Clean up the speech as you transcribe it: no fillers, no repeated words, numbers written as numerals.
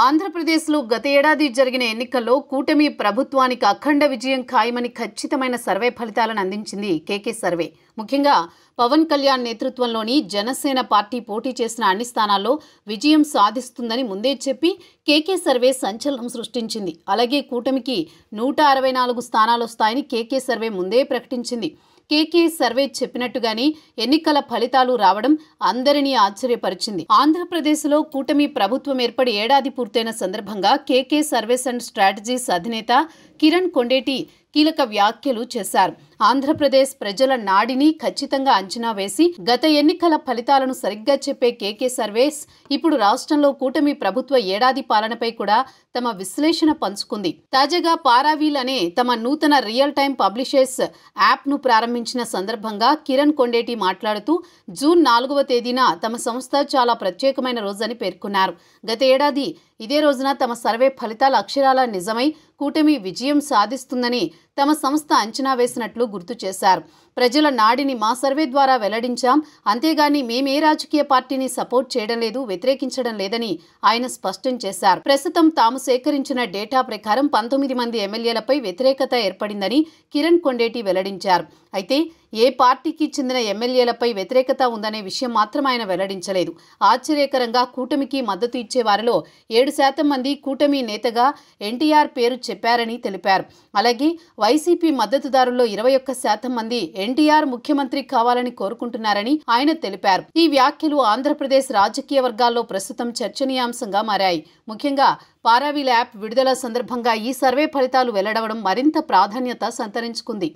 ఆంధ్రప్రదేశ్లో గత ఏడాది జరిగిన ఎన్నికల్లో కూటమి ప్రభుత్వానికి అఖండ విజయం ఖాయమని ఖచ్చితమైన సర్వే ఫలితాలను అందించింది కేకే సర్వే. ముఖ్యంగా పవన్ కళ్యాణ్ నేతృత్వంలోని జనసేన పార్టీ పోటీ చేసిన అన్ని స్థానాల్లో విజయం సాధిస్తుందని ముందే చెప్పి కేకే సర్వే సంచలనం సృష్టించింది. అలాగే కూటమికి 164 స్థానాలు వస్తాయని కేకే సర్వే ముందే ప్రకటించింది. కేకే సర్వే చెప్పినట్టుగానే ఎన్నికల ఫలితాలు రావడం అందరినీ ఆశ్చర్యపరిచింది. ఆంధ్రప్రదేశ్లో కూటమి ప్రభుత్వం ఏర్పడి ఏడాది పూర్తయిన సందర్భంగా కేకే సర్వేస్ అండ్ స్ట్రాటజీస్ అధినేత కిరణ్ కొండేటి కీలక వ్యాఖ్యలు చేశారు. ఆంధ్రప్రదేశ్ ప్రజల నాడిని ఖచ్చితంగా అంచనా వేసి గత ఎన్నికల ఫలితాలను సరిగ్గా చెప్పే కేకే సర్వేస్ ఇప్పుడు రాష్ట్రంలో కూటమి ప్రభుత్వ ఏడాది పాలనపై కూడా తమ విశ్లేషణ పంచుకుంది. తాజాగా పారావీల్ అనే తమ నూతన రియల్ టైం పబ్లిషర్స్ యాప్ను ప్రారంభించిన సందర్భంగా కిరణ్ కొండేటి మాట్లాడుతూ జూన్ 4వ తేదీన తమ సంస్థ చాలా ప్రత్యేకమైన రోజని పేర్కొన్నారు. గత ఏడాది ఇదే రోజున తమ సర్వే ఫలితాల అక్షరాల నిజమై కూటమి విజయం సాధిస్తుందని తమ సంస్థ అంచనా వేసినట్లు గుర్తు చేశారు. ప్రజల నాడిని మా సర్వే ద్వారా వెల్లడించాం, అంతేగాని మేమే రాజకీయ పార్టీని సపోర్ట్ చేయడం లేదు, వ్యతిరేకించడం లేదని ఆయన స్పష్టం చేశారు. ప్రస్తుతం తాము సేకరించిన డేటా ప్రకారం 19 మంది ఎమ్మెల్యేలపై వ్యతిరేకత ఏర్పడిందని కిరణ్ కొండేటి వెల్లడించారు. అయితే ఏ పార్టీకి చెందిన ఎమ్మెల్యేలపై వ్యతిరేకత ఉందనే విషయం మాత్రం ఆయన వెల్లడించలేదు. ఆశ్చర్యకరంగా కూటమికి మద్దతు ఇచ్చే వారిలో 7% మంది కూటమి నేతగా ఎన్టీఆర్ పేరు చెప్పారని తెలిపారు. అలాగే వైసీపీ మద్దతుదారుల్లో 21% మంది ఎన్టీఆర్ ముఖ్యమంత్రి కావాలని కోరుకుంటున్నారని ఆయన తెలిపారు. ఈ వ్యాఖ్యలు ఆంధ్రప్రదేశ్ రాజకీయ వర్గాల్లో ప్రస్తుతం చర్చనీయాంశంగా మారాయి. ముఖ్యంగా పారావీల్ యాప్ విడుదల సందర్భంగా ఈ సర్వే ఫలితాలు వెల్లడవడం మరింత ప్రాధాన్యత సంతరించుకుంది.